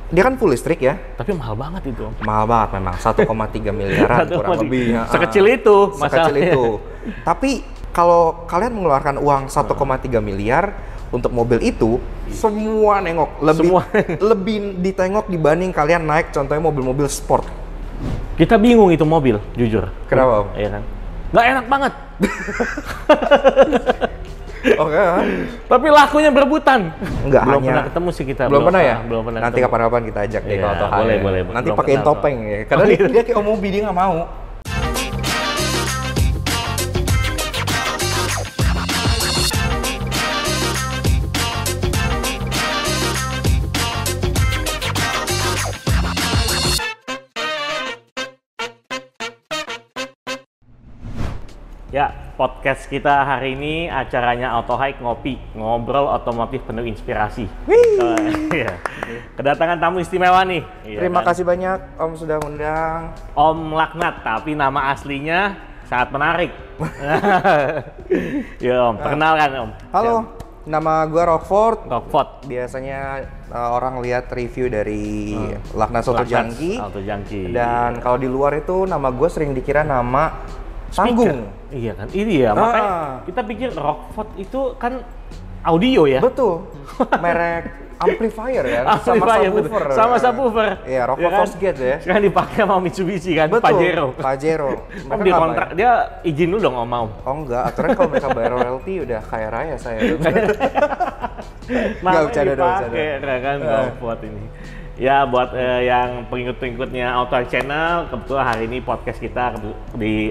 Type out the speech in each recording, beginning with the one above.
Dia kan full listrik ya. Tapi mahal banget itu. Mahal banget memang, 1,3 miliaran kurang lebih. Sekecil itu Sekecil itu. Tapi kalau kalian mengeluarkan uang 1,3 miliar untuk mobil itu, semua nengok. Lebih ditengok dibanding kalian naik contohnya mobil-mobil sport. Kita bingung itu mobil, jujur. Kenapa, Om? Iya kan? Nggak enak banget. Oke. Tapi lakunya berebutan. Enggak belum hanya pernah ketemu sih kita. Belum pernah ya? Belum pernah. Nanti kapan-kapan kita ajak deh kalau Auto Hire. Boleh. Nanti Belum pakein kenal, topeng ya. Karena dia kayak Om Ubi, dia nggak mau. Ya, podcast kita hari ini acaranya Auto Hike Ngopi, ngobrol otomotif penuh inspirasi. Iya. Kedatangan tamu istimewa nih. Terima kasih banyak Om sudah undang. Om Laknat, tapi nama aslinya sangat menarik. Ya Om, perkenalkan Om. Halo, nama gua Rockford. Rockford. Biasanya orang lihat review dari Laknat Auto Junkie. Dan kalau di luar itu nama gua sering dikira nama panggung. Iya kan, ini ya makanya kita pikir Rockford itu kan audio ya. Betul, merek amplifier ya, subwoofer. Sama subwoofer. Iya, Rockford ya kan? Fastgate ya. Sekarang dipakai sama Mitsubishi kan, Betul, Pajero. Om Di kontrak dia izin dulu dong Om mau. Oh enggak, aturan kalau mereka bayar royalty udah kaya raya saya. Nggak bercanda dong, kan Rockford ini. Ya buat yang pengikut-pengikutnya Auto Channel, kebetulan hari ini podcast kita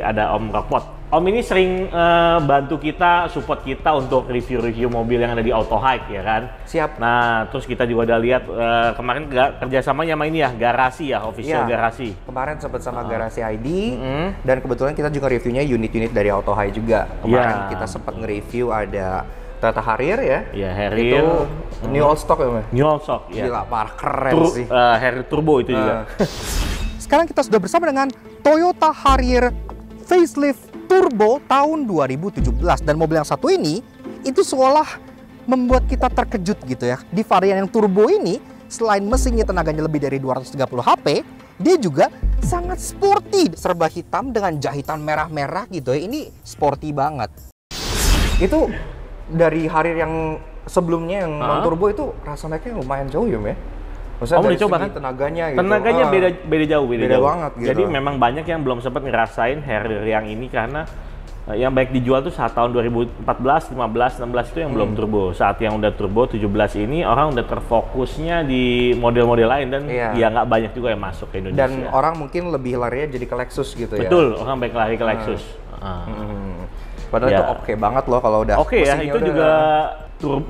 ada Om Rockford. Om ini sering bantu kita, support kita untuk review-review mobil yang ada di Auto Hike ya kan? Siap. Nah, terus kita juga udah lihat kemarin kerjasamanya sama ini ya, Garasi ya, official Garasi. Kemarin sempat sama Garasi ID, dan kebetulan kita juga reviewnya unit-unit dari Auto Hike juga. Kemarin kita sempat nge-review ada Toyota Harrier ya. Iya, Harrier. Itu new old stock ya, Mas? New old stock, ya. Gila, parah, keren sih. Harrier Turbo itu juga. Sekarang kita sudah bersama dengan Toyota Harrier facelift Turbo tahun 2017. Dan mobil yang satu ini, itu seolah membuat kita terkejut gitu ya. Di varian yang turbo ini, selain mesinnya tenaganya lebih dari 230 HP, dia juga sangat sporty. Serba hitam dengan jahitan merah-merah gitu ya. Ini sporty banget. Itu dari Harrier yang sebelumnya yang non-turbo itu rasa naiknya lumayan jauh ya, Maksudnya dari dicoba segi kan? tenaganya gitu. Tenaganya beda jauh. Beda banget gitu. Jadi memang banyak yang belum sempat ngerasain Harrier yang ini karena yang baik dijual tuh saat tahun 2014, 15, 16 itu yang belum turbo. Saat yang udah turbo 17 ini orang udah terfokusnya di model-model lain dan ya nggak banyak juga yang masuk ke Indonesia. Dan orang mungkin lebih larinya jadi ke Lexus gitu ya. Betul, orang baik lari ke Lexus. Padahal itu oke banget loh kalau udah Oke ya, itu juga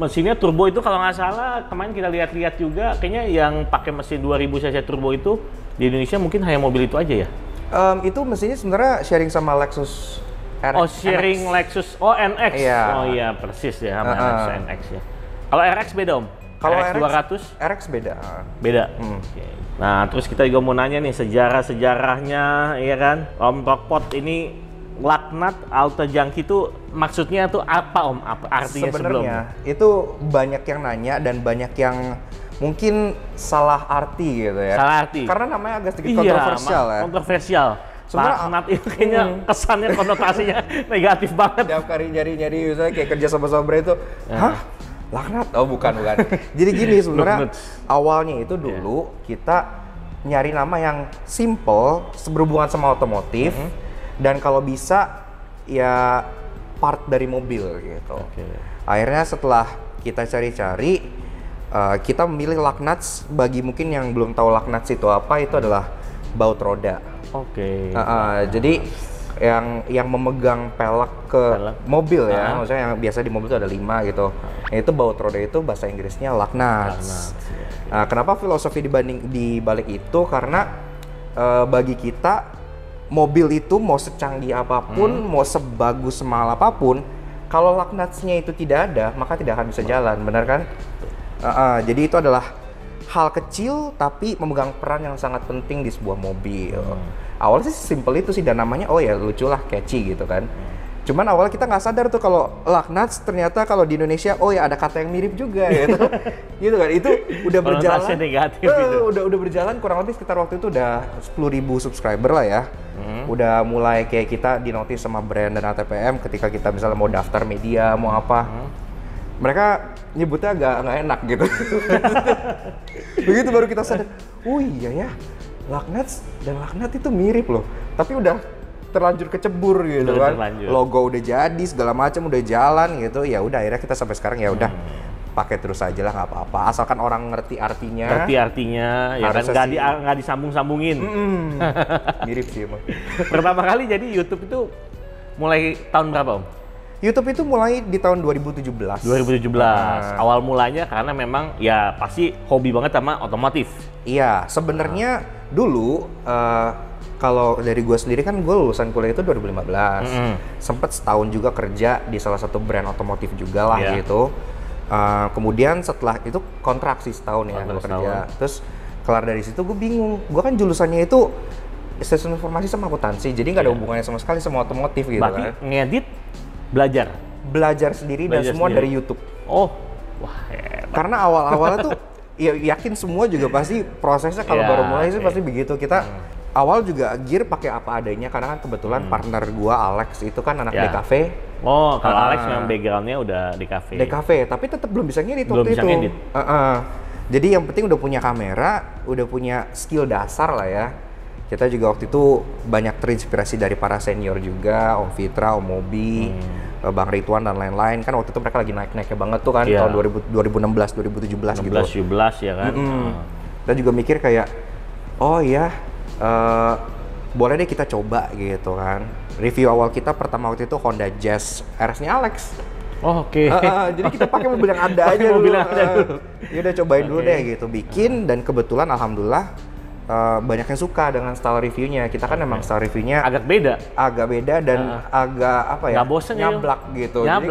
mesinnya turbo itu kalau nggak salah kemarin kita lihat-lihat juga kayaknya yang pakai mesin 2000 cc turbo itu di Indonesia mungkin hanya mobil itu aja ya. Itu mesinnya sebenarnya sharing sama Lexus RX. Sharing NX. Lexus NX. Iya. Oh iya persis ya sama Lexus NX ya. Kalau RX beda Om. Kalau RX 200 RX beda. Beda. Okay. Nah, terus kita juga mau nanya nih sejarah-sejarahnya ya kan. Om Rockford ini Laknat Auto Junkie itu maksudnya tuh apa Om? Apa artinya sebenarnya? Sebelumnya? Itu banyak yang nanya dan banyak yang mungkin salah arti gitu ya. Salah arti. Karena namanya agak sedikit kontroversial ya. Kontroversial. Laknat itu kayaknya kesannya konotasinya negatif banget. Tiap kali nyari-nyari misalnya kayak kerja sama Sobre itu, hah? Laknat? Oh bukan. Jadi gini sebenarnya awalnya itu dulu kita nyari nama yang simple berhubungan sama otomotif. Dan kalau bisa ya part dari mobil gitu. Akhirnya setelah kita cari-cari, kita memilih Laknats. Bagi mungkin yang belum tahu Laknats itu apa, itu adalah baut roda. Jadi yang memegang pelek ke mobil ya, maksudnya yang biasa di mobil itu ada 5 gitu. Itu baut roda itu bahasa Inggrisnya Laknats. Nah, kenapa filosofi di balik itu? Karena bagi kita mobil itu mau secanggih apapun, mau sebagus semahal apapun, kalau Laknatsnya itu tidak ada, maka tidak akan bisa jalan, benar kan? Jadi itu adalah hal kecil tapi memegang peran yang sangat penting di sebuah mobil. Awalnya sih simple itu sih, dan namanya lucu lah, catchy gitu kan. Cuman awalnya kita nggak sadar tuh kalau Laknats ternyata kalau di Indonesia, oh ya ada kata yang mirip juga gitu. Gitu kan, itu udah berjalan. Negatif gitu. Udah berjalan kurang lebih sekitar waktu itu udah 10.000 subscriber lah ya. Udah mulai kayak kita dinotis sama brand dan ATPM ketika kita misalnya mau daftar media, mau apa. Mereka nyebutnya agak nggak enak gitu. Begitu baru kita sadar, oh iya ya, Laknats dan Laknat itu mirip loh. Tapi udah terlanjur kecebur gitu kan. Logo udah jadi, segala macam udah jalan gitu. Ya udah akhirnya kita sampai sekarang ya udah pakai terus aja lah, nggak apa-apa. Asalkan orang ngerti artinya. Ya kan nggak disambung-sambungin. Mirip sih emang. Pertama kali jadi YouTube itu mulai tahun berapa Om? YouTube itu mulai di tahun 2017. 2017. Awal mulanya karena memang ya pasti hobi banget sama otomotif. Iya, sebenarnya dulu kalau dari gue sendiri kan gue lulusan kuliah itu 2015. Sempet setahun juga kerja di salah satu brand otomotif juga lah gitu. Kemudian setelah itu kontrak sih setahun ya gue kerja. Terus kelar dari situ gue bingung. Gue kan jurusannya itu sistem informasi sama akuntansi, jadi nggak ada hubungannya sama sekali sama otomotif gitu. Berarti kan. ngedit Belajar sendiri dan semua dari YouTube. Oh, wah hebat. Karena awal-awalnya tuh ya yakin semua juga pasti prosesnya kalau baru mulai sih pasti begitu. Kita awal juga gear pakai apa adanya karena kan kebetulan partner gua Alex itu kan anak DKV. Oh, kalau Alex memang backgroundnya udah DKV. DKV, tapi tetap belum bisa ngedit waktu itu. Ngedit. Jadi yang penting udah punya kamera, udah punya skill dasar lah ya. Kita juga waktu itu banyak terinspirasi dari para senior juga, Om Fitra, Om Mobi, Bang Ridwan dan lain-lain. Kan waktu itu mereka lagi naik-naiknya banget tuh kan, tahun 2016, 2017 gitu. 16, 17 ya kan. Kita juga mikir kayak, oh iya, boleh deh kita coba gitu kan. Review awal kita pertama waktu itu Honda Jazz RS-nya Alex. Oh, oke. Jadi kita pakai mobil yang ada aja dulu. Ya udah cobain dulu deh gitu, bikin dan kebetulan alhamdulillah banyak yang suka dengan style reviewnya. Kita kan emang style reviewnya agak beda dan agak apa ya? Nggak bosen nyablak ya? gitu. Jadi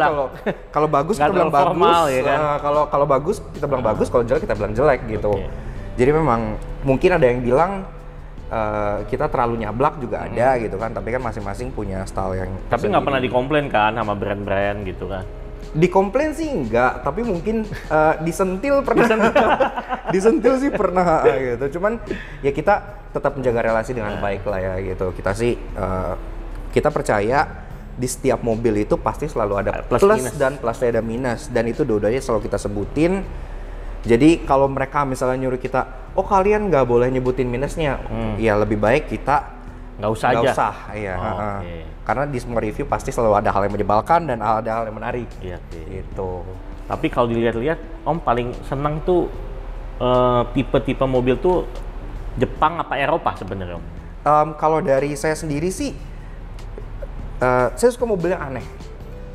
kalau bagus kita bilang bagus, ya kan? Kalau bagus kita bilang bagus, kalau jelek kita bilang jelek gitu. Jadi memang mungkin ada yang bilang kita terlalu nyablak juga ada gitu kan. Tapi kan masing-masing punya style yang. Tapi nggak pernah dikomplain kan sama brand-brand gitu kan? Dikomplain sih enggak, tapi mungkin disentil pernah. Disentil sih pernah gitu. Cuman ya kita tetap menjaga relasi dengan baik lah ya gitu. Kita sih kita percaya di setiap mobil itu pasti selalu ada plus dan plusnya ada minus, dan itu dua-duanya selalu kita sebutin. Jadi kalau mereka misalnya nyuruh kita, oh kalian nggak boleh nyebutin minusnya, ya lebih baik kita nggak usah. Iya. Karena di semua review pasti selalu ada hal yang menyebalkan dan ada hal yang menarik. Iya. Gitu. Tapi kalau dilihat-lihat, Om paling senang tuh tipe-tipe mobil tuh Jepang apa Eropa sebenarnya, Om? Kalau dari saya sendiri sih, saya suka mobil yang aneh.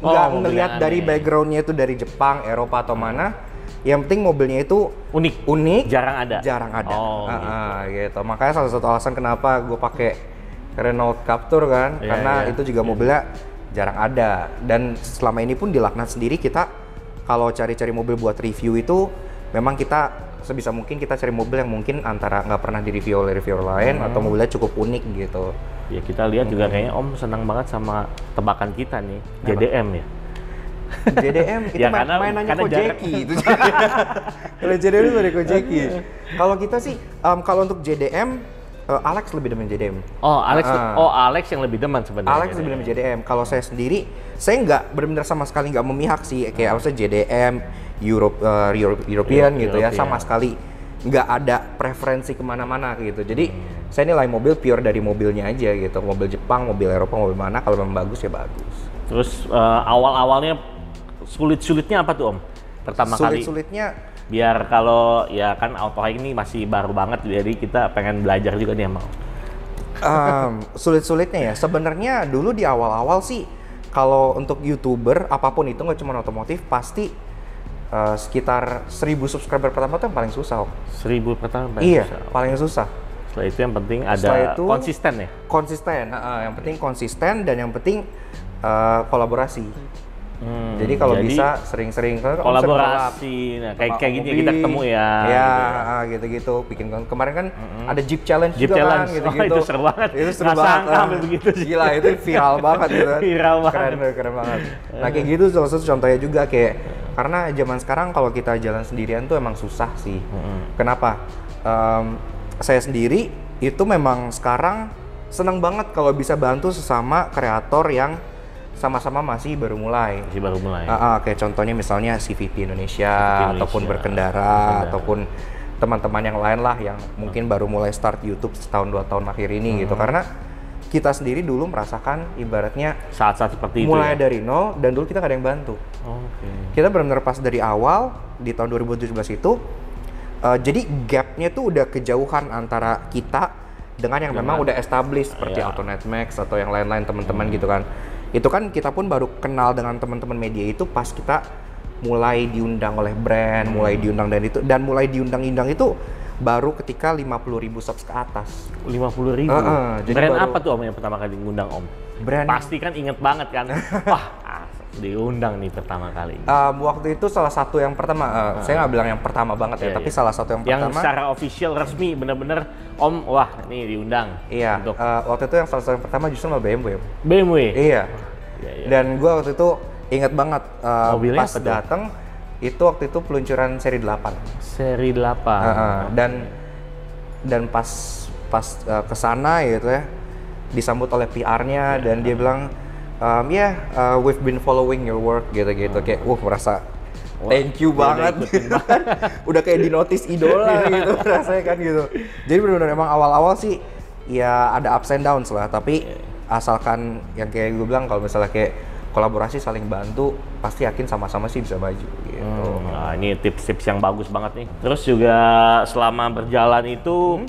Nggak ngelihat dari backgroundnya itu dari Jepang, Eropa atau mana. Yang penting mobilnya itu unik, jarang ada. Gitu. Makanya salah satu alasan kenapa gue pakai Renault Captur kan, karena itu juga mobilnya jarang ada. Dan selama ini pun di Laknat sendiri kita kalau cari-cari mobil buat review itu memang kita sebisa mungkin kita cari mobil yang mungkin antara nggak pernah di-review oleh reviewer lain atau mobilnya cukup unik gitu. Ya kita lihat juga kayaknya Om senang banget sama tebakan kita nih, JDM ya. JDM itu ya, mainannya Kojeki itu. Kalau JDM itu dari Kojeki. Kalau kita sih kalau untuk JDM Alex lebih demen JDM. Alex yang lebih demen sebenarnya. Alex lebih demen JDM. Kalau saya sendiri, saya nggak benar-benar sama sekali nggak memihak sih. Kayak maksudnya JDM, European gitu ya, sama sekali nggak ada preferensi kemana-mana gitu. Jadi saya nilai mobil pure dari mobilnya aja gitu. Mobil Jepang, mobil Eropa, mobil mana, kalau memang bagus ya bagus. Terus awal-awalnya sulit-sulitnya apa tuh Om? Pertama kali. Sulit-sulitnya biar kalau ya kan auto ini masih baru banget, jadi kita pengen belajar juga nih Om. Sulit-sulitnya ya sebenarnya dulu di awal-awal sih kalau untuk YouTuber apapun itu nggak cuma otomotif pasti sekitar 1000 subscriber pertama tuh yang paling susah Om. 1000 pertama paling susah. Setelah itu yang penting ada konsisten ya? Konsisten, yang penting konsisten dan yang penting kolaborasi. Jadi kalau bisa sering-sering kolaborasi, nah, kayak gini kita ketemu ya. Ya, gitu-gitu. Bikin kemarin kan ada Jeep Challenge Jeep juga Challenge. kan, gitu-gitu. Itu seru banget. Itu seru banget. Sampai begitu sih. Gila, itu viral banget gitu. Viral banget. Keren banget. Nah kayak gitu salah satu contohnya juga kayak karena zaman sekarang kalau kita jalan sendirian tuh emang susah sih. Kenapa? Saya sendiri itu memang sekarang seneng banget kalau bisa bantu sesama kreator yang sama-sama masih baru mulai. Kayak contohnya misalnya CVT Indonesia, ataupun berkendara, ataupun teman-teman yang lain lah yang mungkin baru mulai start YouTube setahun 2 tahun akhir ini gitu. Karena kita sendiri dulu merasakan ibaratnya saat-saat seperti mulai itu ya? dari nol dan dulu kita gak ada yang bantu. Kita benar-benar pas dari awal di tahun 2017 itu jadi gapnya tuh udah kejauhan antara kita dengan yang memang udah established seperti AutoNet Max atau yang lain-lain teman-teman gitu kan. Itu kan kita pun baru kenal dengan teman-teman media itu pas kita mulai diundang oleh brand, mulai diundang dan mulai diundang-undang itu baru ketika 50.000 subs ke atas. 50.000? Jadi brand apa tuh Om yang pertama kali ngundang Om? Brand pasti kan inget banget kan? Wah, diundang nih pertama kali. Waktu itu salah satu yang pertama, saya nggak bilang yang pertama banget tapi salah satu yang pertama. Yang secara official resmi bener-bener Om, wah nih diundang. Iya, waktu itu yang salah satu yang pertama justru sama BMW. BMW? Iya. Dan gue waktu itu inget banget pas datang itu waktu itu peluncuran seri 8. Seri 8. Dan pas kesana gitu ya disambut oleh PR-nya dan dia bilang we've been following your work gitu-gitu kayak merasa thank you banget. Udah kayak di notice idola gitu rasanya kan gitu. Jadi benar-benar emang awal-awal sih ya ada ups and downs lah, tapi asalkan yang kayak gue bilang kalau misalnya kayak kolaborasi saling bantu pasti yakin sama-sama sih bisa maju gitu. Nah, ini tips-tips yang bagus banget nih. Terus juga selama berjalan itu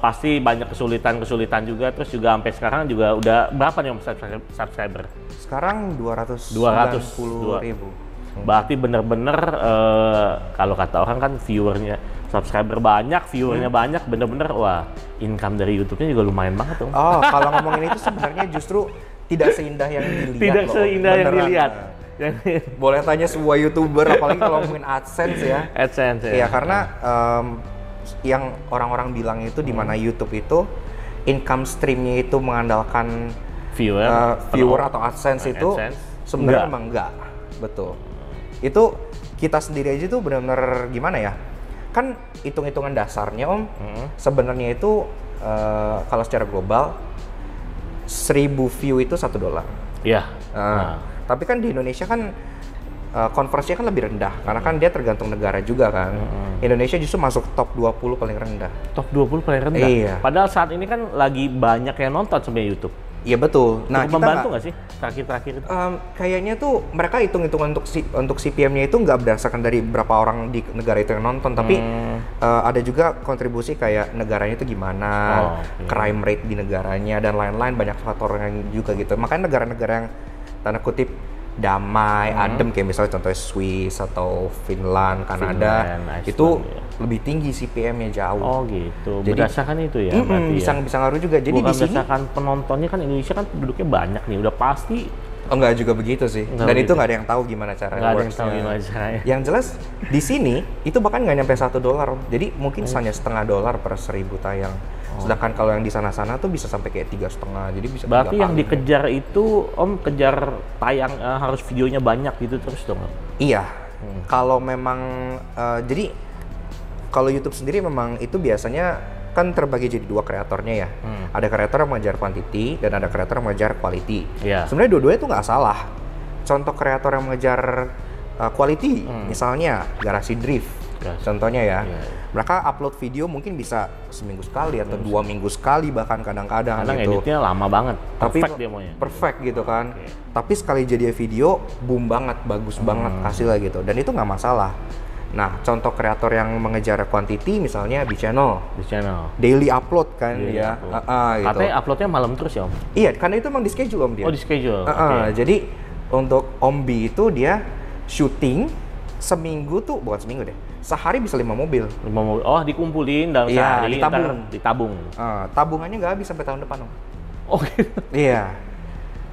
pasti banyak kesulitan juga, terus juga sampai sekarang juga udah berapa nih Om subscriber? Sekarang 290.000. Berarti bener-bener kalau kata orang kan viewernya, subscriber banyak, viewernya banyak, bener-bener wah income dari YouTube-nya juga lumayan banget tuh. Kalau ngomongin itu sebenarnya justru tidak seindah yang dilihat. Tidak seindah yang dilihat. Boleh tanya sebuah YouTuber, apalagi kalau ngomongin AdSense ya. AdSense ya. Iya karena yang orang-orang bilang itu di mana YouTube itu income streamnya itu mengandalkan viewer atau AdSense itu sebenarnya emang enggak. Betul. Itu kita sendiri aja tuh benar-benar gimana ya? Kan hitung-hitungan dasarnya Om, sebenarnya itu kalau secara global 1.000 view itu $1. Iya. Tapi kan di Indonesia kan konversinya kan lebih rendah karena kan dia tergantung negara juga kan. Indonesia justru masuk top 20 paling rendah. Top 20 paling rendah? Iya. Padahal saat ini kan lagi banyak yang nonton sebenarnya YouTube. Iya betul. Nah, kita membantu nggak sih terakhir-terakhir itu? Kayaknya tuh mereka hitung-hitungan untuk CPM-nya itu nggak berdasarkan dari berapa orang di negara itu yang nonton, tapi ada juga kontribusi kayak negaranya itu gimana, crime rate di negaranya dan lain-lain, banyak faktor yang juga gitu. Makanya negara-negara yang tanda kutip damai, adem kayak misalnya contohnya Swiss atau Finland, Kanada, itu lebih tinggi CPM-nya jauh. Oh gitu. Jadi, berdasarkan itu ya berarti bisa ngaruh juga. Jadi bukan di sini berdasarkan penontonnya kan Indonesia kan penduduknya banyak nih, udah pasti. Enggak juga begitu sih. Dan itu nggak ada yang tahu gimana caranya. Nggak ada yang tahu gimana caranya. Yang jelas di sini itu bahkan nggak nyampe $1. Jadi mungkin hanya $0.50 per 1.000 tayang. Sedangkan kalau yang di sana-sana tuh bisa sampai kayak 3,5. Jadi bisa. Berarti yang dikejar itu Om kejar tayang harus videonya banyak gitu terus dong? Iya. Kalau memang jadi kalau YouTube sendiri memang itu biasanya kan terbagi jadi dua kreatornya ya. Ada kreator yang mengejar quantity dan ada kreator yang mengejar quality. Sebenarnya dua-duanya itu nggak salah. Contoh kreator yang mengejar quality, misalnya Garasi Drift. Contohnya ya, mereka upload video mungkin bisa seminggu sekali atau 2 minggu sekali bahkan kadang-kadang gitu. Editnya lama banget, perfect tapi dia maunya. Perfect gitu kan. Tapi sekali jadi video boom banget, bagus banget hasilnya gitu. Dan itu nggak masalah. Nah, contoh kreator yang mengejar quantity misalnya B-Channel. Daily upload kan ya. Gitu. Katanya uploadnya malam terus ya Om? Iya, karena itu emang di schedule Om dia. Oh di schedule. Jadi untuk Om B itu dia syuting seminggu tuh, bukan seminggu deh, sehari bisa 5 mobil. Oh dikumpulin dalam sehari, ditabung. Tabungannya Tabungannya nggak habis sampai tahun depan Om. Oh gitu? Iya.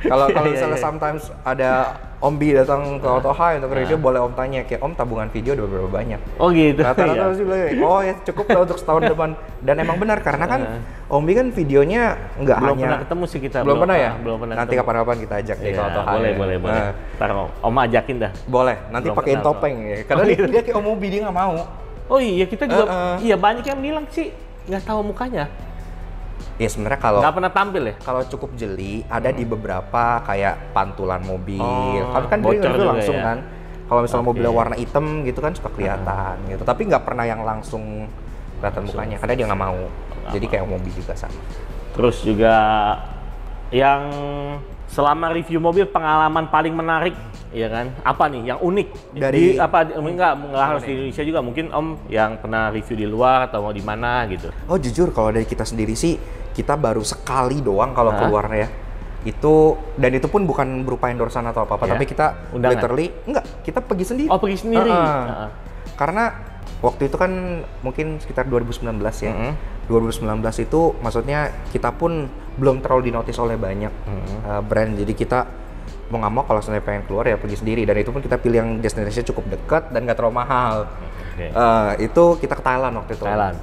Kalau misalnya sometimes ada Om Bi datang ke Auto High untuk review, boleh Om tanya kayak Om tabungan video udah berapa banyak. Oh gitu. Rata-rata sih bilang, oh ya cukup lah untuk setahun depan. Dan emang benar karena kan Om Bi kan videonya nggak hanya. Belum pernah ketemu sih kita. Belum pernah ya? Belum pernah. Nanti kapan-kapan kita ajak deh ke Auto High. Boleh. Ntar Om ajakin dah. Boleh. Nanti pakein topeng ya. Karena dia kayak Om Bi dia nggak mau. Oh iya kita juga. Iya banyak yang bilang sih nggak tahu mukanya. Ya sebenarnya kalau nggak pernah tampil ya. Kalau cukup jeli ada di beberapa kayak pantulan mobil. Kan dia bocor itu juga langsung ya? kan. Kalau misalnya mobilnya warna hitam gitu kan suka kelihatan gitu. Tapi nggak pernah yang langsung kelihatan mukanya karena dia nggak mau. Jadi kayak mobil juga sama. Terus juga yang selama review mobil pengalaman paling menarik, ya kan? Apa nih yang unik? Dari enggak harus di Indonesia juga, mungkin Om yang pernah review di luar atau mau di mana gitu. Oh jujur kalau dari kita sendiri sih kita baru sekali doang kalau keluar ya. Itu dan itu pun bukan berupa endorsan atau apa-apa, tapi kita literally kita pergi sendiri. Oh, pergi sendiri. Karena waktu itu kan mungkin sekitar 2019 ya. 2019 itu maksudnya kita pun belum terlalu dinotis oleh banyak brand. Jadi kita mau nggak mau kalau sebenarnya pengen keluar ya pergi sendiri. Dan itu pun kita pilih yang destinasinya cukup dekat dan nggak terlalu mahal. Itu kita ke Thailand waktu itu. Thailand.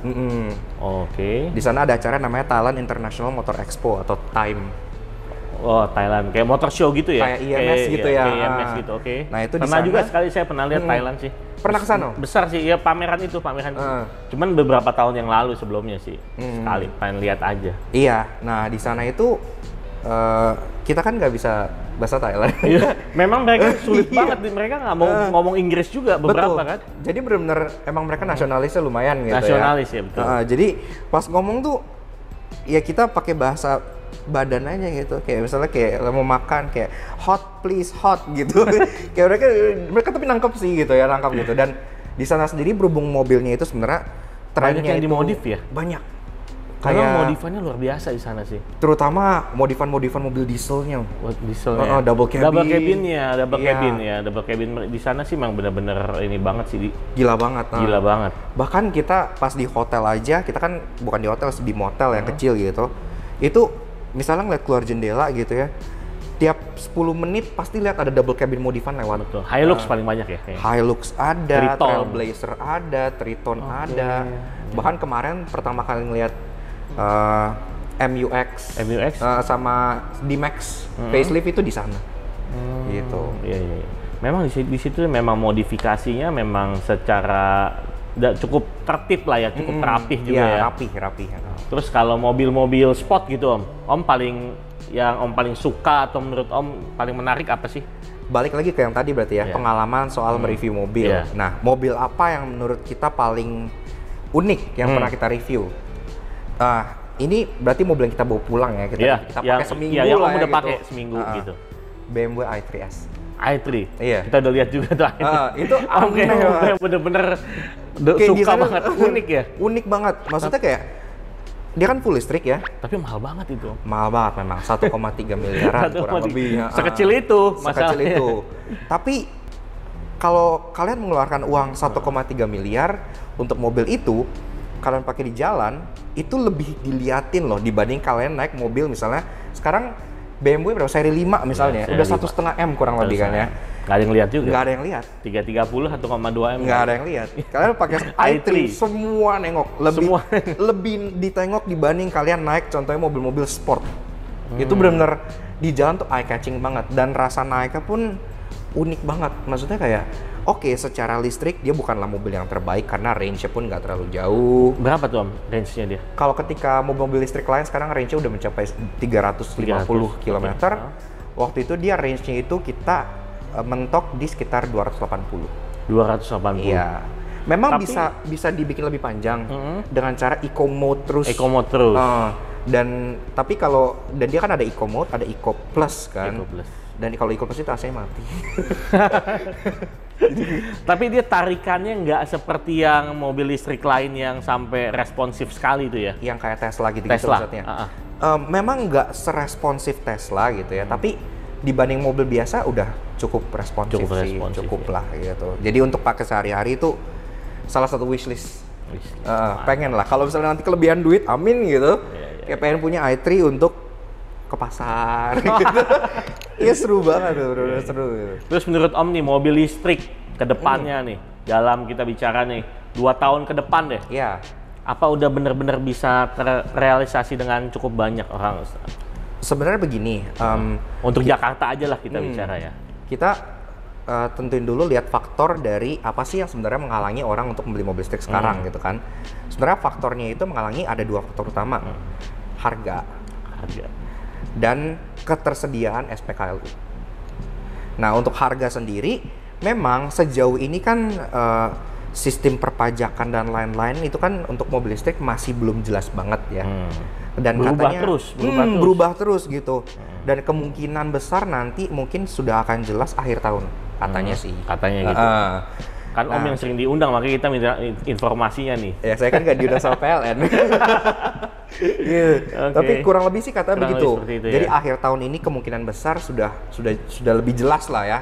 Di sana ada acara namanya Thailand International Motor Expo atau TIME. Oh Thailand, kayak motor show gitu ya? Kayak IMS gitu ya. Kayak IMS gitu, oke. Nah itu pernah juga sekali saya pernah lihat Thailand sih. Pernah ke sana? Besar sih, ya pameran itu. Cuman beberapa tahun yang lalu sebelumnya sih, sekali pengen lihat aja. Iya, nah di sana itu kita kan nggak bisa bahasa Thailand. Memang mereka sulit banget, mereka nggak mau ngomong Inggris juga beberapa kan. Jadi benar-benar emang mereka nasionalisnya lumayan gitu Nasionalis ya betul. Jadi pas ngomong tuh, ya kita pakai bahasa badan aja gitu, kayak misalnya kayak mau makan kayak hot please hot gitu. Kayak mereka tapi nangkep sih gitu ya, nangkep gitu. Dan di sana sendiri berhubung mobilnya itu sebenarnya banyak yang dimodif ya? Banyak. Karena modifannya luar biasa di sana sih. Terutama modifan mobil dieselnya. Dieselnya. Double cabin. Double cabin di sana sih memang benar-benar ini banget sih. Gila banget. Gila banget. Bahkan kita pas di hotel aja, kita kan bukan di hotel, di motel yang kecil gitu. Itu misalnya ngeliat keluar jendela gitu ya, tiap 10 menit pasti lihat ada double cabin modifan lewat. Betul. Hilux paling banyak ya kayaknya. Hilux ada, Triton. Trailblazer ada, Triton ada. Bahkan kemarin pertama kali ngeliat MUX sama D-Max facelift itu di sana. Gitu. Iya. Memang di situ memang modifikasinya memang secara cukup tertib lah ya, cukup rapih juga ya. Rapih. Terus kalau mobil-mobil sport gitu Om paling suka atau menurut Om paling menarik apa sih? Balik lagi ke yang tadi berarti ya, pengalaman soal mereview mobil. Nah, mobil apa yang menurut kita paling unik yang pernah kita review? Ini berarti mobil yang kita bawa pulang ya, kita pakai seminggu yang lah Om udah gitu. pakai seminggu gitu. BMW i3S. i3. Iya. Kita udah lihat juga tuh i3. Itu aneh banget. Bener-bener suka banget, unik ya? Unik banget. Maksudnya kayak dia kan full listrik ya. Tapi mahal banget itu. Mahal banget memang, 1,3 miliaran kurang lebih. Sekecil itu masalahnya. Sekecil itu. Tapi kalau kalian mengeluarkan uang 1,3 miliar untuk mobil itu, kalian pakai di jalan, itu lebih diliatin loh dibanding kalian naik mobil misalnya sekarang BMW berapa seri 5 misalnya, udah 1,5 M kurang lebih kan ya. Nggak ada yang lihat juga. Nggak ada yang lihat. 330 1,2 M. Nggak ada yang lihat. Kalian pakai i3 semua nengok, lebih ditengok dibanding kalian naik contohnya mobil-mobil sport. Itu benar-benar di jalan tuh eye catching banget dan rasa naiknya pun unik banget. Maksudnya kayak oke, secara listrik dia bukanlah mobil yang terbaik karena range-nya pun nggak terlalu jauh. Berapa tuh Om range-nya dia? Kalau ketika mobil listrik lain sekarang range-nya udah mencapai 350 km. Waktu itu dia range-nya itu kita mentok di sekitar 280. 280. Iya. Memang bisa dibikin lebih panjang dengan cara eco mode terus. Eco mode terus. Dan dia kan ada eco mode, ada eco plus kan. Eco plus. Dan kalau eco plus itu AC-nya mati. Tapi dia tarikannya nggak seperti yang mobil listrik lain yang sampai responsif sekali itu ya? Yang kayak Tesla gitu maksudnya. Memang nggak seresponsif Tesla gitu ya, tapi dibanding mobil biasa udah cukup responsif sih, cukup lah gitu. Jadi untuk pakai sehari-hari itu salah satu wishlist. Pengen lah, kalau misalnya nanti kelebihan duit, amin gitu. Kayak pengen punya i3 untuk ke pasar gitu. Iya seru banget tuh, bener-bener seru gitu. Terus menurut Om nih, mobil listrik ke depannya nih, dalam kita bicara nih 2 tahun ke depan deh. Iya. Apa udah bener-bener bisa terrealisasi dengan cukup banyak orang? Sebenarnya begini, Untuk Jakarta aja lah kita bicara ya. kita tentuin dulu lihat faktor dari apa sih yang sebenarnya menghalangi orang untuk membeli mobil listrik sekarang gitu kan. Sebenarnya faktornya itu menghalangi ada 2 faktor utama. Harga dan ketersediaan SPKLU. Nah, untuk harga sendiri memang sejauh ini kan sistem perpajakan dan lain-lain itu kan untuk mobil listrik masih belum jelas banget ya. Dan berubah katanya berubah terus gitu. Dan kemungkinan besar nanti mungkin sudah akan jelas akhir tahun katanya sih. Katanya gitu. Kan Om yang sering diundang, makanya kita minta informasinya nih. Ya saya kan nggak diundang sama PLN. Gitu. Tapi kurang lebih sih katanya begitu. Itu, jadi ya? akhir tahun ini kemungkinan besar sudah lebih jelas lah ya.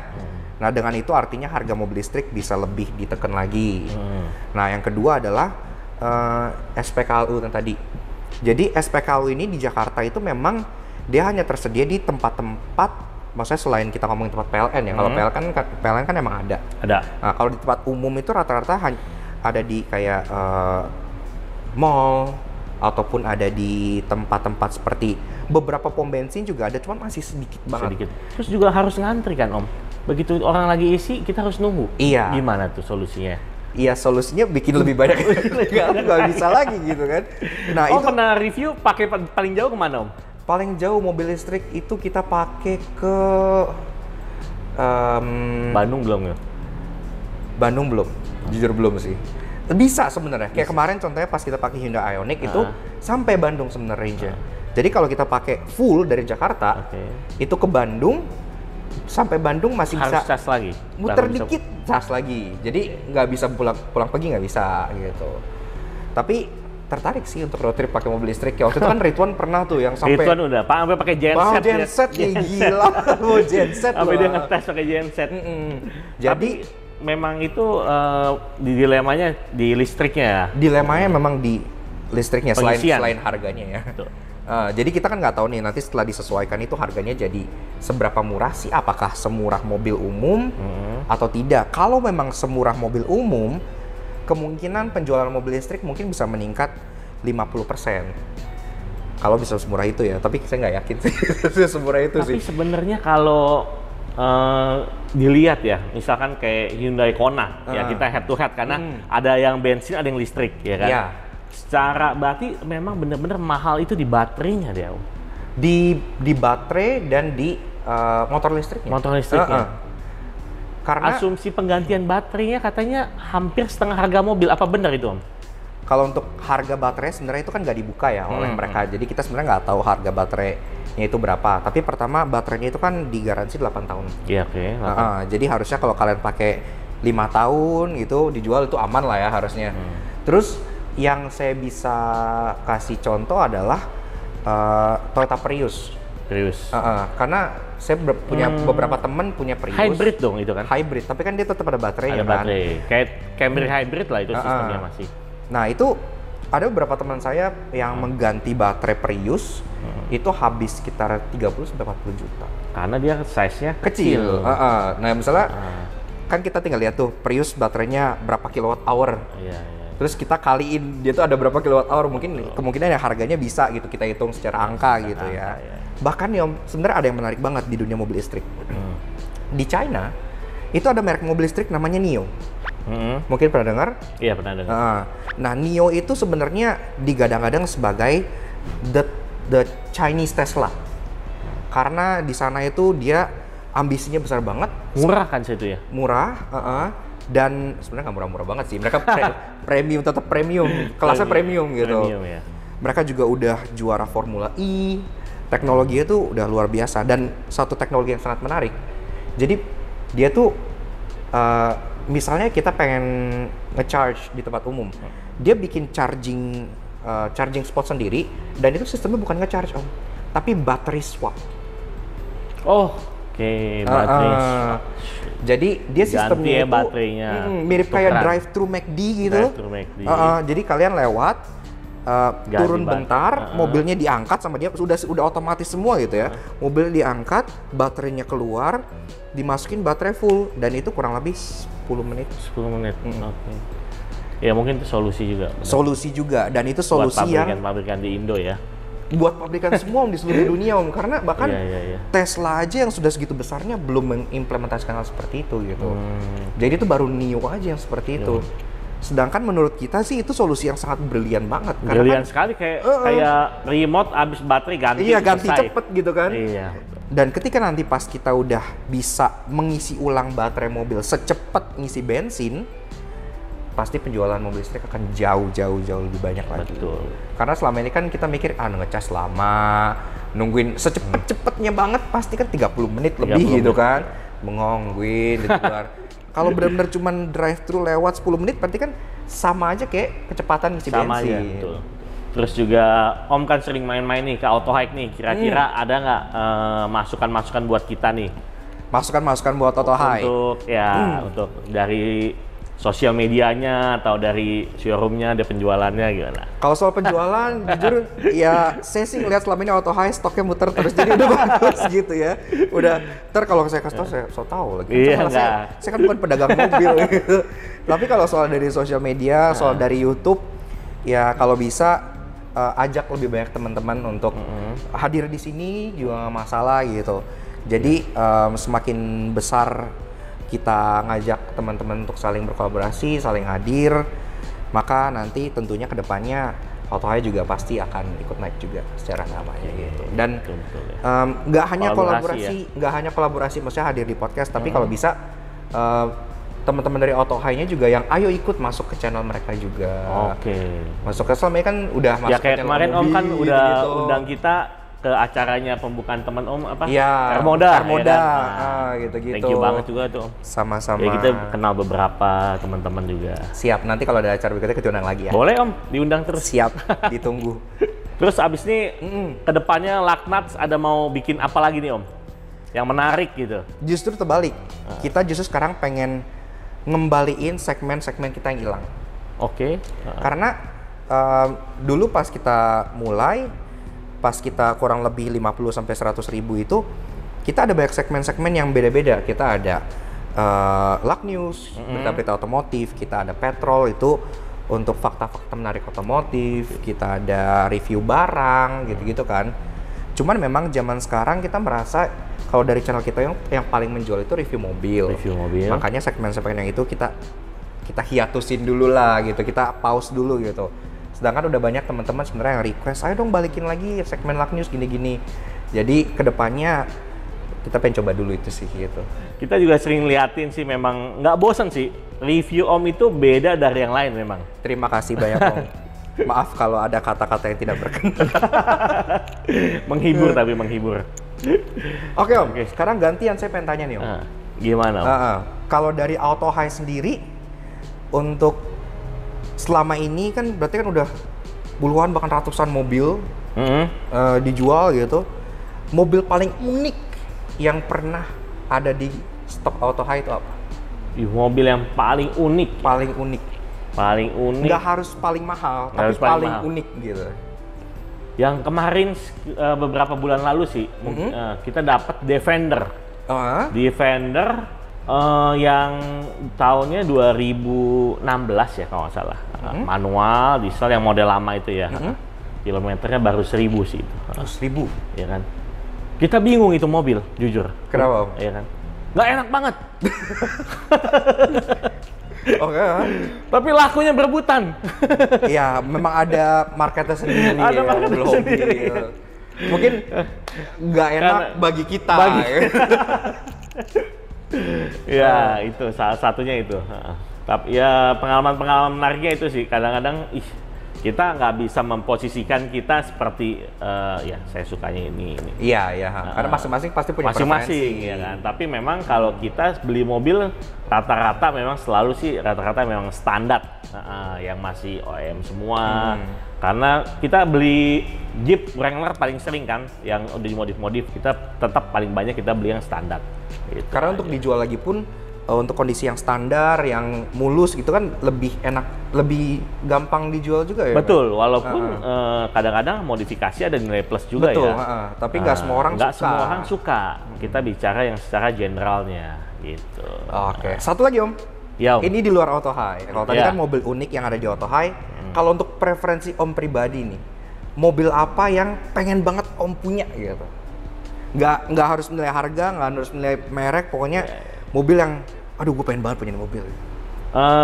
Nah dengan itu artinya harga mobil listrik bisa lebih ditekan lagi. Nah yang kedua adalah SPKLU yang tadi. Jadi SPKLU ini di Jakarta itu memang dia hanya tersedia di tempat-tempat, maksudnya selain kita ngomongin tempat PLN ya. Kalau PLN kan emang ada. Nah kalau di tempat umum itu rata-rata ada di kayak mall ataupun ada di tempat-tempat seperti beberapa pom bensin juga ada, cuman masih sedikit banget. Terus juga harus ngantri kan Om? Begitu orang lagi isi, kita harus nunggu. Iya. Gimana tuh solusinya? Iya, solusinya bikin lebih banyak. Nggak bisa lagi gitu kan. Nah, itu pernah review pakai paling jauh kemana Om? Paling jauh mobil listrik itu kita pakai ke Bandung belum ya? Bandung belum, jujur belum sih. Bisa sebenarnya. Kayak kemarin contohnya pas kita pakai Hyundai Ioniq itu sampai Bandung sebenarnya range-nya. Jadi kalau kita pakai full dari Jakarta, itu ke Bandung, sampai Bandung masih harus bisa cas lagi, muter dikit cas lagi. Jadi nggak bisa pulang pergi, nggak bisa gitu. Tapi tertarik sih untuk road trip pakai mobil listrik. Ya, waktu itu kan Ridwan pernah tuh yang sampai Ridwan udah sampai pakai genset. Genset ya gila. Mau genset sampai dia ngetes pakai genset. Jadi memang itu dilemanya di listriknya ya. Dilemanya memang di listriknya selain harganya ya. Jadi kita kan nggak tahu nih nanti setelah disesuaikan itu harganya jadi seberapa murah sih, apakah semurah mobil umum atau tidak. Kalau memang semurah mobil umum, kemungkinan penjualan mobil listrik mungkin bisa meningkat 50%. Kalau bisa semurah itu ya, tapi saya nggak yakin sih semurah itu sih. Tapi sebenarnya kalau dilihat ya, misalkan kayak Hyundai Kona, ya kita head to head karena ada yang bensin, ada yang listrik, ya kan? Yeah. Secara berarti memang benar-benar mahal itu di baterainya dia. Di baterai dan di motor listriknya. Motor listriknya. Karena asumsi penggantian baterainya katanya hampir setengah harga mobil. Apa benar itu Om? Kalau untuk harga baterai sebenarnya itu kan nggak dibuka ya oleh mereka. Jadi kita sebenarnya nggak tahu harga baterainya itu berapa. Tapi pertama baterainya itu kan digaransi 8 tahun. Iya, oke. Jadi harusnya kalau kalian pakai 5 tahun gitu dijual itu aman lah ya harusnya. Terus yang saya bisa kasih contoh adalah Toyota Prius. Karena saya punya beberapa teman punya Prius. Hybrid dong itu kan? Hybrid, tapi kan dia tetap ada baterainya. Ada baterai, kayak Camry hybrid lah itu sistemnya masih. Nah itu ada beberapa teman saya yang mengganti baterai Prius itu habis sekitar 30-40 juta. Karena dia size-nya kecil. Nah misalnya kan kita tinggal lihat tuh Prius baterainya berapa kilowatt hour. Terus kita kaliin dia tuh ada berapa kilowatt hour, mungkin kemungkinan yang harganya bisa gitu kita hitung secara angka gitu ya. Bahkan ya sebenarnya ada yang menarik banget di dunia mobil listrik. Di China itu ada merek mobil listrik namanya NIO. Mungkin pernah dengar? Iya pernah dengar. Nah NIO itu sebenarnya digadang-gadang sebagai the Chinese Tesla. Karena di sana itu dia ambisinya besar banget. Murah kan situ ya? Murah. Dan sebenarnya nggak murah-murah banget sih. Mereka premium, tetap premium, kelasnya premium gitu. Premium, ya. Mereka juga udah juara Formula E. Teknologinya tuh udah luar biasa dan satu teknologi yang sangat menarik. Jadi dia tuh misalnya kita pengen nge-charge di tempat umum, dia bikin charging spot sendiri dan itu sistemnya bukan nge-charge Om, tapi battery swap. Baterai. Jadi dia sistemnya baterainya mirip kayak drive-thru McD gitu. Drive-thru McD. Jadi kalian lewat, turun bentar, mobilnya diangkat sama dia udah otomatis semua gitu ya. Mobil diangkat, baterainya keluar, dimasukin baterai full dan itu kurang lebih 10 menit. 10 menit. Oke. Ya mungkin itu solusi juga. Benar. Solusi juga dan itu solusi buat yang pabrikan di Indo ya. Buat pabrikan semua di seluruh dunia karena bahkan Tesla aja yang sudah segitu besarnya belum mengimplementasikan hal seperti itu gitu. Jadi itu baru NIO aja yang seperti itu. Sedangkan menurut kita sih itu solusi yang sangat brilian banget. Brilian sekali kayak remote abis baterai ganti. Iya ganti cepet gitu kan. Iya. Dan ketika nanti pas kita udah bisa mengisi ulang baterai mobil secepat ngisi bensin, pasti penjualan mobil listrik akan jauh lebih banyak lagi. Betul. Karena selama ini kan kita mikir ngecas lama, nungguin secepet-cepetnya banget pasti kan 30 menit lebih gitu kan. Mengongguin di luar. Kalau benar-benar cuman drive thru lewat 10 menit berarti kan sama aja kayak kecepatan ngisi bensin. Sama aja, betul. Terus juga Om kan sering main-main nih ke AutoHike nih. Kira-kira ada nggak masukan-masukan buat kita nih? Masukan-masukan buat AutoHike? Untuk dari sosial medianya atau dari showroomnya, ada penjualannya gimana? Kalau soal penjualan, jujur ya saya sih ngeliat selama ini AutoHike stoknya muter terus jadi udah bagus gitu ya. Udah, ntar kalau saya kasih tau saya so tau lagi. Iya, saya kan bukan pedagang mobil gitu. Tapi kalau soal dari sosial media, soal dari YouTube, ya kalau bisa ajak lebih banyak teman-teman untuk hadir di sini juga nggak masalah gitu. Jadi semakin besar kita ngajak teman-teman untuk saling berkolaborasi, saling hadir, maka nanti tentunya kedepannya AutoHike juga pasti akan ikut naik juga secara namanya gitu. Dan nggak hanya kolaborasi, maksudnya hadir di podcast, tapi kalau bisa teman-teman dari AutoHike-nya juga yang ayo ikut masuk ke channel mereka juga. Masuk ke selama ini kan udah masuk kayak ke channel kemarin Om kan udah gitu. undang kita ke acaranya pembukaan teman Om apa? Iya, Armoda ya kan? Gitu-gitu. Thank you banget juga tuh. Sama-sama. Ya kita kenal beberapa teman-teman juga. Siap, nanti kalau ada acara berikutnya kita undang lagi ya. Boleh Om, diundang terus. Siap, ditunggu. Terus abis ini kedepannya Lucknuts ada mau bikin apa lagi nih Om? Yang menarik gitu? Justru terbalik. Kita justru sekarang pengen ngembaliin segmen-segmen kita yang hilang. Karena dulu pas kita mulai, pas kita kurang lebih 50-100 ribu itu, kita ada banyak segmen-segmen yang beda-beda. Kita ada Luck News, berita-berita otomotif, kita ada Petrol itu untuk fakta-fakta menarik otomotif, kita ada review barang, gitu-gitu kan. Cuman memang zaman sekarang kita merasa kalau dari channel kita yang paling menjual itu review mobil. Makanya segmen-segmen yang itu kita hiatusin dulu lah gitu, kita pause dulu gitu. Sedangkan udah banyak teman-teman sebenarnya yang request, ayo dong balikin lagi segmen Luck News gini-gini. Jadi kedepannya kita pengen coba dulu itu sih gitu. Kita juga sering liatin sih, memang nggak bosan sih. Review Om itu beda dari yang lain memang. Terima kasih banyak Om. Maaf kalau ada kata-kata yang tidak berkenan. Menghibur tapi menghibur. Oke Om, sekarang gantian saya pengen tanya nih Om. Gimana Om? Kalau dari AutoHike sendiri, untuk selama ini kan berarti kan udah puluhan bahkan ratusan mobil dijual gitu. Mobil paling unik yang pernah ada di stok AutoHike itu apa? Mobil yang paling unik? Paling unik. Nggak harus paling mahal, tapi paling unik gitu. Yang kemarin beberapa bulan lalu sih, kita dapat Defender. Defender yang tahunnya 2016 ya kalau nggak salah. Manual, diesel yang model lama itu ya. Kilometernya baru 1000 sih itu. 1000? Ya kan. Kita bingung itu mobil, jujur. Kenapa Om? Iya kan. Nggak enak banget. Tapi lakunya berebutan. Iya, memang ada marketnya sendiri. Ada marketnya sendiri. Mungkin nggak enak bagi kita. Ya, itu salah satunya itu. Tapi ya pengalaman-pengalaman menariknya itu sih. Kadang-kadang kita nggak bisa memposisikan kita seperti ya saya sukanya ini. Iya. Karena masing-masing pasti punya preferensi. Ya kan. Tapi memang kalau kita beli mobil rata-rata memang selalu sih rata-rata memang standar yang masih OEM semua. Karena kita beli Jeep Wrangler paling sering kan, yang udah dimodif-modif kita tetap paling banyak kita beli yang standar. Gitu karena untuk dijual lagi pun untuk kondisi yang standar, yang mulus gitu kan lebih enak, lebih gampang dijual juga ya. Betul, walaupun kadang-kadang modifikasi ada nilai plus juga. Betul, ya. Tapi nggak semua orang nggak suka. semua orang suka. Kita bicara yang secara generalnya gitu. Oke. Satu lagi Om. Ya, Om. Ini di luar Auto High. Kalau tadi Ya. kan mobil unik yang ada di Auto High. Kalau untuk preferensi Om pribadi nih, mobil apa yang pengen banget Om punya gitu? Nggak harus nilai harga, nggak harus nilai merek, pokoknya mobil yang, aduh gue pengen banget punya mobil.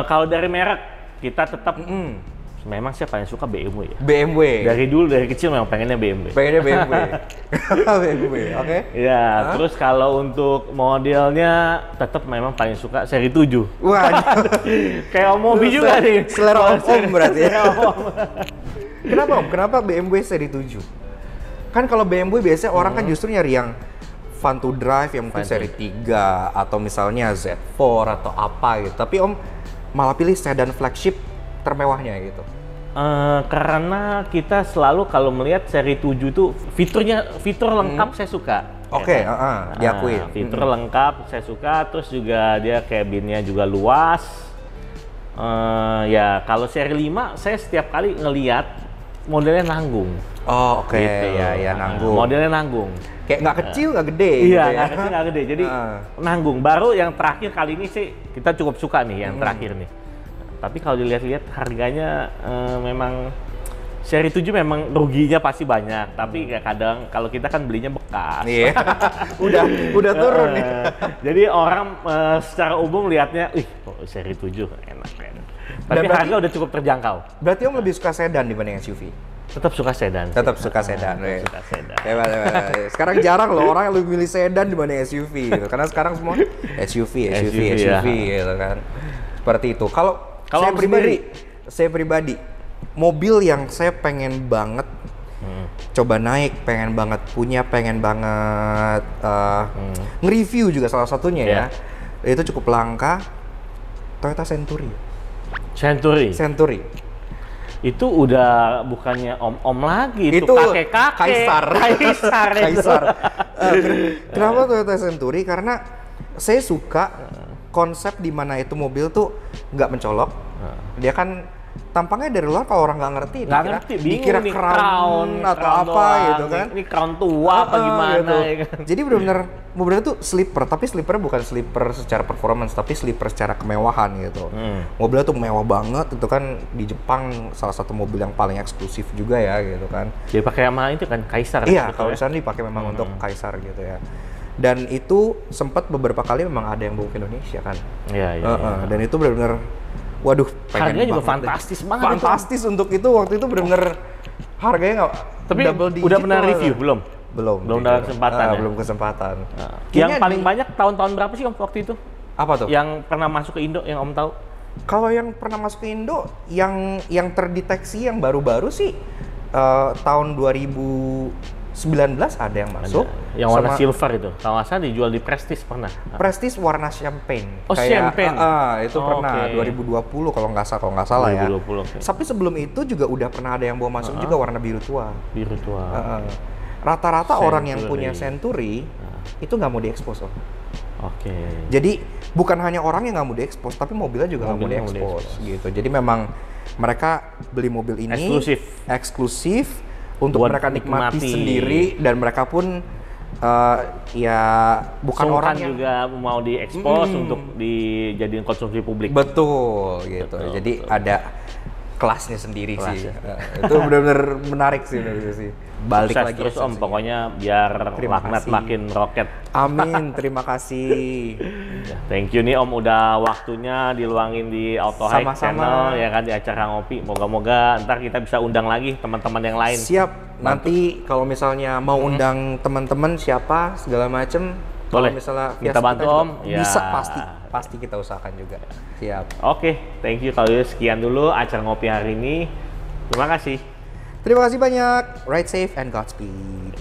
Kalau dari merek, kita tetap memang siapa yang suka BMW ya? BMW. Dari kecil memang pengennya BMW. Pengennya BMW. BMW, oke. Ya, terus kalau untuk modelnya tetap memang paling suka seri 7. Wah, Kayak Om Mobi juga nih. selera Om berarti ya. Selera Om. Kenapa Om? Kenapa BMW seri 7? Kan kalau BMW biasanya orang kan justru nyari yang fun to drive, yang mungkin seri 3 atau misalnya Z4 atau apa gitu. Tapi Om malah pilih sedan flagship termewahnya gitu. Karena kita selalu kalau melihat seri 7 itu fitur lengkap saya suka. Oke, ya kan? diakuin. Fitur lengkap saya suka, terus juga dia cabinnya juga luas. Ya kalau seri 5 saya setiap kali ngelihat modelnya nanggung. Oh, oke. Gitu. Ya nanggung. Modelnya nanggung. Kayak nggak kecil, nggak gede. Iya, gitu ya. nggak kecil, nggak gede. Jadi nanggung. Baru yang terakhir kali ini sih kita cukup suka nih yang terakhir nih. Tapi kalau dilihat-lihat harganya memang seri 7 memang ruginya pasti banyak. Tapi ya kadang kalau kita kan belinya bekas. Iya. udah turun nih. Jadi orang secara umum lihatnya, seri 7 enak kan. Tapi harga udah cukup terjangkau. Berarti Om lebih suka sedan dibanding SUV? Tetap suka sedan. Tetap suka sedan. Suka sedan. Hebat. Sekarang jarang loh orang yang lebih milih sedan dibanding SUV gitu. Karena sekarang semua SUV ya. gitu kan. Seperti itu. Kalau Om saya pribadi mobil yang saya pengen banget coba naik, pengen banget punya, pengen banget nge-review juga salah satunya ya. Itu cukup langka, Toyota Century. Century. Itu udah bukannya om-om lagi, itu kakek-kakek. Kaisar. Kenapa Toyota Century? Karena saya suka konsep di mana itu mobil tuh nggak mencolok. Dia kan tampangnya dari luar kalau orang nggak ngerti, dikira crown atau apa doang, gitu kan. Ini crown tua apa gimana gitu. Ya kan? Jadi benar-benar mobilnya tuh sleeper, tapi sleepernya bukan sleeper secara performance, tapi sleeper secara kemewahan gitu. Mobilnya tuh mewah banget, itu kan di Jepang salah satu mobil yang paling eksklusif juga ya gitu kan. Jadi pakai sama itu kan Kaisar. Iya, kalau misalnya dipakai memang untuk Kaisar gitu ya. Dan itu sempat beberapa kali memang ada yang bawa ke Indonesia kan. Iya. Dan itu benar-benar, waduh, harganya juga fantastis banget. Fantastis itu. Untuk itu waktu itu benar-benar harganya nggak. Tapi udah pernah review belum? Belum dalam kesempatan. Belum kesempatan. Yang paling banyak tahun-tahun berapa sih Om waktu itu? Apa tuh? Yang pernah masuk ke Indo yang Om tahu? Kalau yang pernah masuk ke Indo, yang terdeteksi yang baru-baru sih tahun 2019 ada yang masuk. Yang warna silver itu. Kalau nggak salah dijual di Prestige pernah. Prestige warna champagne. Oh, champagne. Itu pernah 2020 kalau nggak salah 2020, ya. okay. Tapi sebelum itu juga udah pernah ada yang bawa masuk juga warna biru tua. Rata-rata orang yang punya Century itu nggak mau diekspos loh. Oke. Jadi bukan hanya orang yang nggak mau diekspos, tapi mobilnya juga nggak mau diekspos gitu. Jadi memang mereka beli mobil ini eksklusif untuk mereka nikmati sendiri, dan mereka pun ya bukan orang yang juga mau diekspos untuk dijadiin konsumsi publik. Betul gitu. Jadi ada kelasnya sendiri sih. Itu benar-benar menarik sih dari sih. Balik sukses lagi terus Om, pokoknya biar Laknat makin roket. Amin, terima kasih. Thank you nih Om, udah waktunya diluangin di Auto High Channel ya kan, di acara ngopi. Moga-moga ntar kita bisa undang lagi teman-teman yang lain. Siap. Nanti kalau misalnya mau undang teman-teman siapa segala macem, boleh. Misalnya minta bantu Om, bisa pasti kita usahakan juga. Siap. Oke, thank you. Kalau sekian dulu acara ngopi hari ini. Terima kasih. Terima kasih banyak. Ride safe and Godspeed.